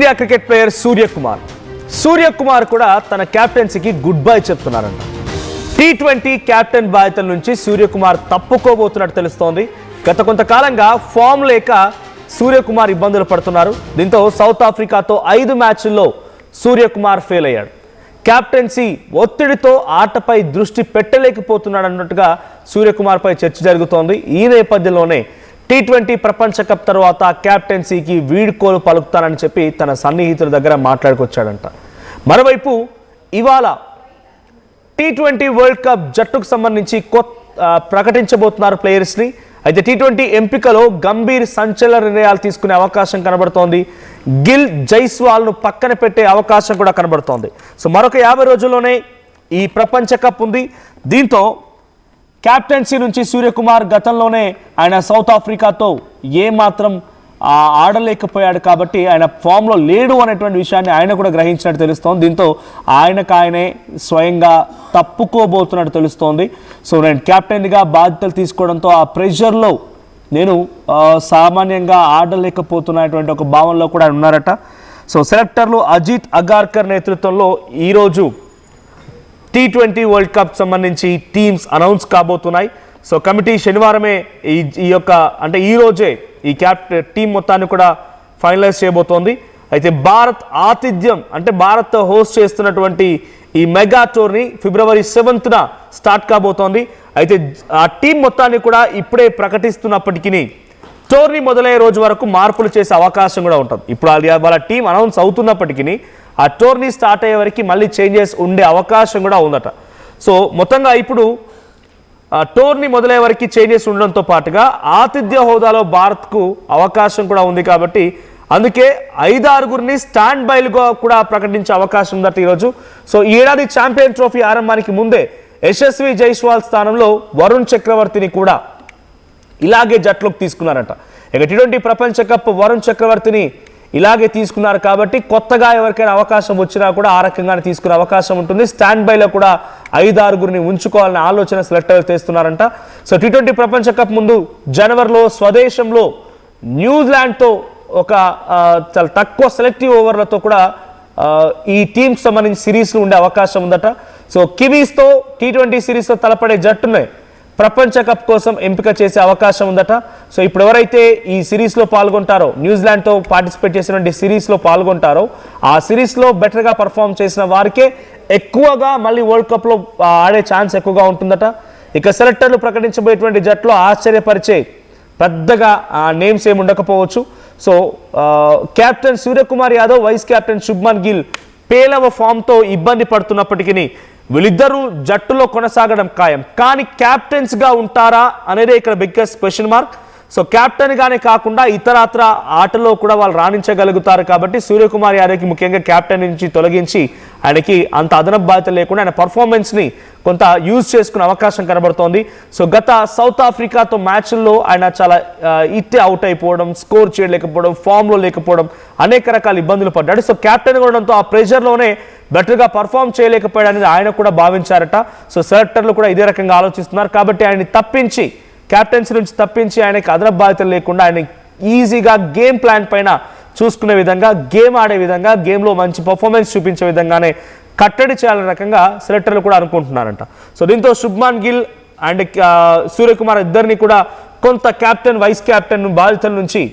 Team India cricket player Suryakumar కూడా తన కెప్టెన్సీకి good bye చెప్తున్నారంట. T20 captain బాధ్యతల నుంచి సూర్యకుమార్ తప్పుకోబోతున్నట్టు తెలుస్తోంది. గత కొంతకాలంగా ఫామ్ లేక సూర్యకుమార్ ఇబ్బందులు పడుతున్నారు. దీంతో సౌత్ ఆఫ్రికాతో 5 మ్యాచ్ల్లో సూర్యకుమార్ ఫెయిల్ అయ్యాడు. కెప్టెన్సీ ఒత్తిడితో ఆటపై దృష్టి పెట్టలేకపోతున్నాడు అన్నట్టుగా సూర్యకుమార్పై చర్చ జరుగుతోంది. ఈ నేపథ్యంలోనే T20 ప్రపంచ కప్ తర్వాత కెప్టెన్సీకి వీడ్కోలు పలుకుతానని చెప్పి తన సన్నిహితుల దగ్గర మాట్లాడుకొచ్చాడంట. మరోవైపు ఇవాళ T20 వరల్డ్ కప్ జట్టుకు సంబంధించి ప్రకటించబోతున్నారు ప్లేయర్స్ని. అయితే T20 ఎంపికలో గంభీర్ సంచలన నిర్ణయాలు తీసుకునే అవకాశం కనబడుతోంది. గిల్ జైస్వాల్ను పక్కన పెట్టే అవకాశం కూడా కనబడుతోంది. సో మరొక 50 రోజుల్లోనే ఈ ప్రపంచ కప్ ఉంది. దీంతో కెప్టెన్సీ నుంచి సూర్యకుమార్ గతంలోనే ఆయన సౌత్ ఆఫ్రికాతో ఏమాత్రం ఆడలేకపోయాడు కాబట్టి ఆయన ఫామ్లో లేడు అనేటువంటి విషయాన్ని ఆయన కూడా గ్రహించినట్టు తెలుస్తోంది. దీంతో ఆయనే స్వయంగా తప్పుకోబోతున్నట్టు తెలుస్తోంది. సో నేను కెప్టెన్గా బాధ్యతలు తీసుకోవడంతో ఆ ప్రెషర్లో నేను సామాన్యంగా ఆడలేకపోతున్నటువంటి ఒక భావనలో కూడా ఉన్నారట. సో సెలెక్టర్లు అజిత్ అగార్కర్ నేతృత్వంలో ఈరోజు T20 వరల్డ్ కప్ సంబంధించి టీమ్స్ అనౌన్స్ కాబోతున్నాయి. సో కమిటీ శనివారమే ఈ రోజే ఈ టీం మొత్తాన్ని కూడా ఫైనలైజ్ చేయబోతోంది. అయితే భారత్ ఆతిథ్యం అంటే భారత్ హోస్ట్ చేస్తున్నటువంటి ఈ మెగా టోర్నీ ఫిబ్రవరి 7న స్టార్ట్ కాబోతోంది. అయితే ఆ టీం మొత్తాన్ని కూడా ఇప్పుడే ప్రకటిస్తున్నప్పటికీ టోర్నీ మొదలయ్యే రోజు వరకు మార్పులు చేసే అవకాశం కూడా ఉంటుంది. ఇప్పుడు వాళ్ళ టీం అనౌన్స్ అవుతున్నప్పటికీ ఆ టోర్నీ స్టార్ట్ అయ్యే వరకు మళ్ళీ చేంజెస్ ఉండే అవకాశం కూడా ఉందట. సో మొత్తంగా ఇప్పుడు టోర్నీ మొదలయ్యే వరకు చేంజెస్ ఉండడంతో పాటుగా ఆతిథ్య హోదాలో భారత్కు అవకాశం కూడా ఉంది కాబట్టి అందుకే 5-6 స్టాండ్ బైలుగా కూడా ప్రకటించే అవకాశం ఉందట ఈరోజు. సో ఈ ఏడాది ఛాంపియన్ ట్రోఫీ ఆరంభానికి ముందే యశస్వి జైస్వాల్ స్థానంలో వరుణ్ చక్రవర్తిని కూడా ఇలాగే జట్లోకి తీసుకున్నారట. ఇక T20 ప్రపంచ కప్ వరుణ్ చక్రవర్తిని ఇలాగే తీసుకున్నారు కాబట్టి కొత్తగా ఎవరికైనా అవకాశం వచ్చినా కూడా ఆ రకంగానే తీసుకునే అవకాశం ఉంటుంది. స్టాండ్ బైలో కూడా 5-6 ఉంచుకోవాలనే ఆలోచన సెలెక్టర్లు చేస్తున్నారంట. సో T20 ప్రపంచ కప్ ముందు జనవరిలో స్వదేశంలో న్యూజిలాండ్తో ఒక చాలా తక్కువ సెలెక్టివ్ ఓవర్లతో కూడా ఈ టీంకి సంబంధించి సిరీస్లు ఉండే అవకాశం ఉందట. సో కివీస్తో T20 సిరీస్లో తలపడే జట్టునే ప్రపంచ కప్ కోసం ఎంపిక చేసే అవకాశం ఉందట. సో ఇప్పుడు ఎవరైతే ఈ సిరీస్లో పాల్గొంటారో న్యూజిలాండ్తో పార్టిసిపేట్ చేసినటువంటి సిరీస్లో పాల్గొంటారో ఆ సిరీస్లో బెటర్గా పర్ఫామ్ చేసిన వారికే ఎక్కువగా మళ్ళీ వరల్డ్ కప్లో ఆడే ఛాన్స్ ఎక్కువగా ఉంటుందట. ఇక సెలెక్టర్లు ప్రకటించబోయేటువంటి జట్టులో ఆశ్చర్యపరిచే పెద్దగా నేమ్స్ ఏమి ఉండకపోవచ్చు. So captain Suryakumar Yadav, vice captain Shubman Gill పేలవ ఫామ్తో ఇబ్బంది పడుతున్నప్పటికీ వీళ్ళిద్దరూ జట్టులో కొనసాగడం ఖాయం. కానీ క్యాప్టెన్స్గా ఉంటారా అనేదే ఇక్కడ బిగ్గెస్ట్ క్వశ్చన్ మార్క్. సో క్యాప్టెన్గానే కాకుండా ఇతరత్ర ఆటలో కూడా వాళ్ళు రాణించగలుగుతారు కాబట్టి సూర్యకుమార్ యాదవ్కి ముఖ్యంగా క్యాప్టెన్ నుంచి తొలగించి ఆయనకి అంత అదనపు బాధ్యత లేకుండా ఆయన పర్ఫార్మెన్స్ని కొంత యూజ్ చేసుకునే అవకాశం కనబడుతోంది. సో గత సౌత్ ఆఫ్రికాతో మ్యాచ్ల్లో ఆయన చాలా ఇట్టే అవుట్ అయిపోవడం, స్కోర్ చేయలేకపోవడం, ఫామ్లో లేకపోవడం అనేక రకాల ఇబ్బందులు పడ్డాడు. సో క్యాప్టెన్ ఉండడంతో ఆ ప్రెషర్లోనే బెటర్గా పర్ఫామ్ చేయలేకపోయాడనేది ఆయన కూడా భావించారట. సో సెలెక్టర్లు కూడా ఇదే రకంగా ఆలోచిస్తున్నారు కాబట్టి ఆయన్ని తప్పించి కెప్టెన్సీ నుంచి తప్పించి ఆయనకి అదనపు బాధ్యతలు లేకుండా ఆయన ఈజీగా గేమ్ ప్లాన్ పైన చూసుకునే విధంగా, గేమ్ ఆడే విధంగా, గేమ్లో మంచి పర్ఫార్మెన్స్ చూపించే విధంగానే కట్టడి చేయాలనే రకంగా సెలెక్టర్లు కూడా అనుకుంటున్నారంట. సో దీంతో శుభ్మన్ గిల్ అండ్ సూర్యకుమార్ ఇద్దరిని కూడా కొంత కెప్టెన్, వైస్ కెప్టెన్ బాధ్యతల నుంచి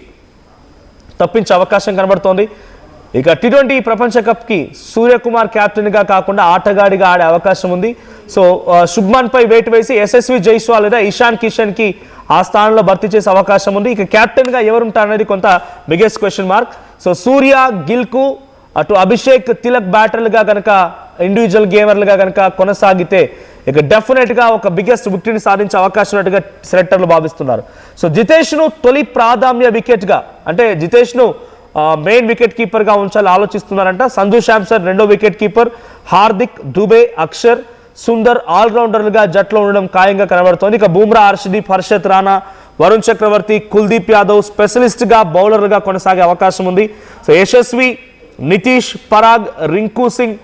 తప్పించే అవకాశం కనబడుతోంది. ఇక T20 ప్రపంచ కప్కి సూర్యకుమార్ కెప్టెన్గా కాకుండా ఆటగాడిగా ఆడే అవకాశం ఉంది. సో శుభ్మన్పై వెయిట్ వేసి యశస్వి జైస్వాల్ లేదా ఇషాన్ కిషన్కి ఆ స్థానంలో భర్తీ చేసే అవకాశం ఉంది. ఇక కెప్టెన్గా ఎవరుంటారనేది కొంత బిగ్గెస్ట్ క్వశ్చన్ మార్క్. సో సూర్య, గిల్కు అటు అభిషేక్, తిలక్ బ్యాటర్లుగా కనుక ఇండివిజువల్ గేమర్లుగా కనుక కొనసాగితే ఇక డెఫినెట్గా ఒక బిగ్గెస్ట్ విక్టరీని సాధించే అవకాశం ఉన్నట్టుగా సెలెక్టర్లు భావిస్తున్నారు. సో జితేష్ను తొలి ప్రాధాన్య వికెట్గా అంటే జితేష్ను మెయిన్ వికెట్ కీపర్గా ఉంచాలని ఆలోచిస్తున్నారంట. సంజు శాంసన్ రెండో వికెట్ కీపర్, హార్దిక్, దుబే, అక్షర్, సుందర్ ఆల్రౌండర్లుగా జట్లో ఉండడం ఖాయంగా కనబడుతోంది. ఇక బూమ్రా, హర్షదీప్, హర్షత్ రాణా, వరుణ్ చక్రవర్తి, కుల్దీప్ యాదవ్ స్పెషలిస్ట్గా బౌలర్లుగా కొనసాగే అవకాశం ఉంది. సో యశస్వి, నితీష్, పరాగ్, రింకు సింగ్,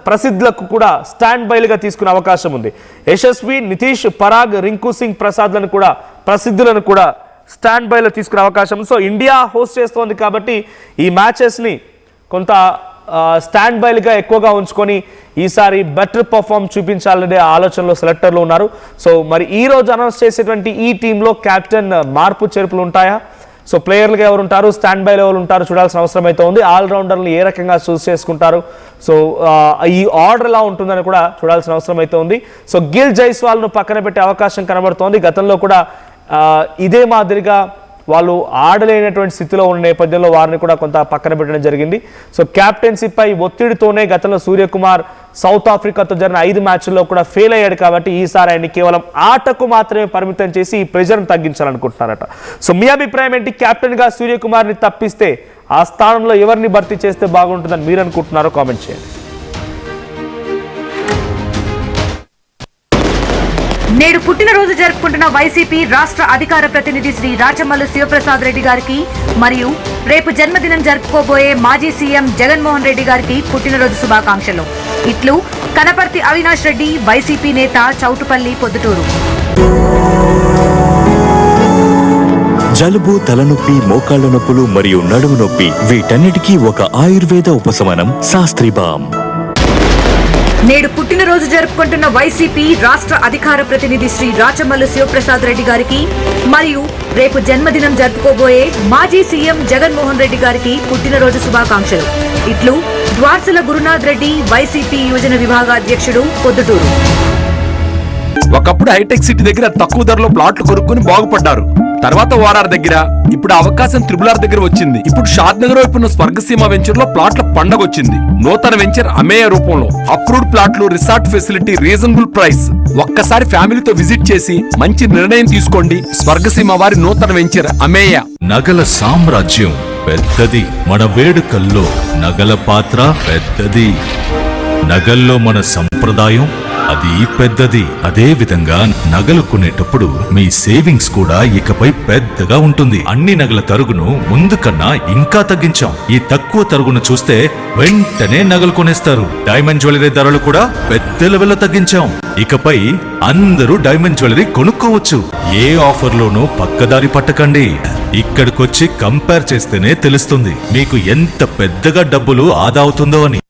ప్రసిద్ధ్లకు కూడా స్టాండ్ బైలుగా తీసుకునే అవకాశం ఉంది. యశస్వి, నితీష్, పరాగ్, రింకు సింగ్, ప్రసిద్ధులను కూడా స్టాండ్ బైలో తీసుకునే అవకాశం. సో ఇండియా హోస్ట్ చేస్తోంది కాబట్టి ఈ మ్యాచెస్ని కొంత స్టాండ్ బైలుగా ఎక్కువగా ఉంచుకొని ఈసారి బెటర్ పర్ఫార్మ్ చూపించాలనే ఆలోచనలో సెలెక్టర్లు ఉన్నారు. సో మరి ఈ రోజు అనౌన్స్ చేసేటువంటి ఈ టీంలో క్యాప్టెన్ మార్పు చేర్పులు ఉంటాయా? సో ప్లేయర్లుగా ఎవరు ఉంటారు, స్టాండ్ బైలో ఎవరు ఉంటారు చూడాల్సిన అవసరం అయితే ఉంది. ఆల్రౌండర్లు ఏ రకంగా చూస్ చేసుకుంటారు, సో ఈ ఆర్డర్ ఎలా ఉంటుందని కూడా చూడాల్సిన అవసరం అయితే ఉంది. సో గిల్ జైస్వాల్ను పక్కన పెట్టే అవకాశం కనబడుతోంది. గతంలో కూడా ఇదే మాదిరిగా వాళ్ళు ఆడలేనటువంటి స్థితిలో ఉన్న నేపథ్యంలో వారిని కూడా కొంత పక్కన పెట్టడం జరిగింది. సో క్యాప్టెన్సీపై ఒత్తిడితోనే గతంలో సూర్యకుమార్ సౌత్ ఆఫ్రికాతో జరిగిన 5 మ్యాచ్ల్లో కూడా ఫెయిల్ అయ్యాడు. కాబట్టి ఈసారి ఆయన్ని కేవలం ఆటకు మాత్రమే పరిమితం చేసి ఈ ప్రెజర్ను తగ్గించాలనుకుంటున్నారట. సో మీ అభిప్రాయం ఏంటి? కెప్టెన్గా సూర్యకుమార్ని తప్పిస్తే ఆ స్థానంలో ఎవరిని భర్తీ చేస్తే బాగుంటుందని మీరు అనుకుంటున్నారో కామెంట్ చేయండి. నేడు పుట్టినరోజు జరుపుకుంటున్న వైసీపీ రాష్ట్ర అధికార ప్రతినిధి శ్రీ రాచమల్లు శివప్రసాద్ రెడ్డి గారికి మరియు రేపు జన్మదినం జరుపుకోబోయే మాజీ సీఎం జగన్మోహన్ రెడ్డి గారికి పుట్టినరోజు శుభాకాంక్షలు. ఇట్లు కనపర్తి అవినాష్ రెడ్డి, వైసీపీ నేత, చౌటుపల్లి, పొద్దుటూరు. జలుబు, తలనొప్పి, మోకాళ్ల నొప్పులు మరియు నడుము నొప్పి వీటన్నిటికీ ఒక ఆయుర్వేద ఉపశమనం శాస్త్రీబామ్. నేడు పుట్టినరోజు జరుపుకుంటున్న వైసీపీ రాష్ట్ర అధికార ప్రతినిధి శ్రీ రాచమల్లు శివప్రసాద్ రెడ్డి గారికి మరియు రేపు జన్మదినం జరుపుకోబోయే మాజీ సీఎం జగన్మోహన్ రెడ్డి గారికి పుట్టినరోజు శుభాకాంక్షలు. ఇట్లు ద్వార్సల గురునాథ్ రెడ్డి, వైసీపీ యువజన విభాగ అధ్యక్షుడు, పొద్దుటూరు. ఒకప్పుడు హైటెక్ సిటీ దగ్గర తక్కువ ధరలో ప్లాట్లు కొనుక్కుని బాగుపడ్డారు. తర్వాత ఓఆర్ఆర్ దగ్గర, ఇప్పుడు అవకాశం త్రిబుల్ ఆర్ దగ్గర వచ్చింది. ఇప్పుడు షాద్ నగర్ వైపు ఉన్న స్వర్గసీమ వెంచర్ లో ప్లాట్ల పండగ వచ్చింది. నూతన వెంచర్ అమేయ రూపంలో అప్రూవ్డ్ ప్లాట్లు, రిసార్ట్ ఫెసిలిటీ, రీజనబుల్ ప్రైస్. ఒక్కసారి ఫ్యామిలీతో విజిట్ చేసి మంచి నిర్ణయం తీసుకోండి. స్వర్గసీమ వారి నూతన వెంచర్ అమేయ. నగల సామ్రాజ్యం పెద్దది, మన వేడుకల్లో నగల పాత్ర పెద్దది. నగల్లో మన సంప్రదాయం అది పెద్దది. అదే విధంగా నగలు కొనేటప్పుడు మీ సేవింగ్స్ కూడా ఇకపై పెద్దగా ఉంటుంది. అన్ని నగల తరుగును ముందు కన్నా ఇంకా తగ్గించాం. ఈ తక్కువ తరుగును చూస్తే వెంటనే నగలు కొనేస్తారు. డైమండ్ జ్యువెలరీ ధరలు కూడా పెద్ద లెవెల్లో తగ్గించాం. ఇకపై అందరూ డైమండ్ జ్యువెలరీ కొనుక్కోవచ్చు. ఏ ఆఫర్లోనూ పక్కదారి పట్టకండి. ఇక్కడికొచ్చి కంపేర్ చేస్తేనే తెలుస్తుంది మీకు ఎంత పెద్దగా డబ్బులు ఆదా అవుతుందో అని.